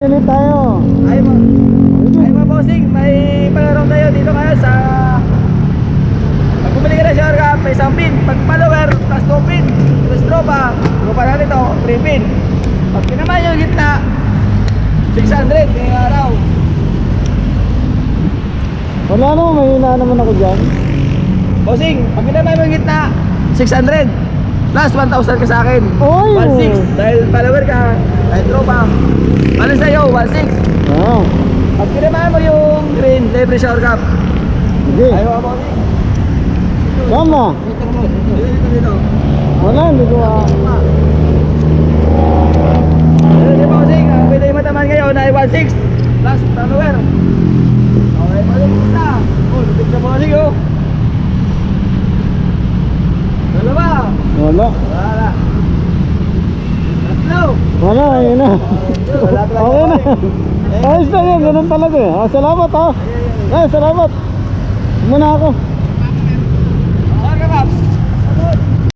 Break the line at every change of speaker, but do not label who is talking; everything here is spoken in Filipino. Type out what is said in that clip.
Ulit tayo.
Ay mo bossing, may palaro tayo dito ngayon sa pag bumili ka na shower cap, may isang pin. Pag follower, plus 2 pin. Plus tropa natin ito, 3 pin. Pag pinaman yung gitna, 600 ngayong araw.
Wala naman, may hina naman ako dyan.
Bossing, pag pinaman yung gitna, 600 plus 1,000 ka sa akin.
Oy!
1,600 dahil follower ka, dahil tropa. Ano sa'yo, 1,600.
Ah,
Pag pinaman mo yung green, libre shower cap.
sige.
Ayaw ka bossing.
Tama.
Dito.
Wala, hindi ko
Ayun si Bossing, pwede yung mataman ngayon ay 1,600 plus follower. Okay, Bossing, kita. Oh, lupit na Bossing, oh. Dalawa.
Wala.
Wala. Tatlo.
Wala, ayun na.
Wala talaga,
Okay na.
Bossing.
Ayos na yun, ganun talaga eh. Salamat ha. Salamat. Muna ako.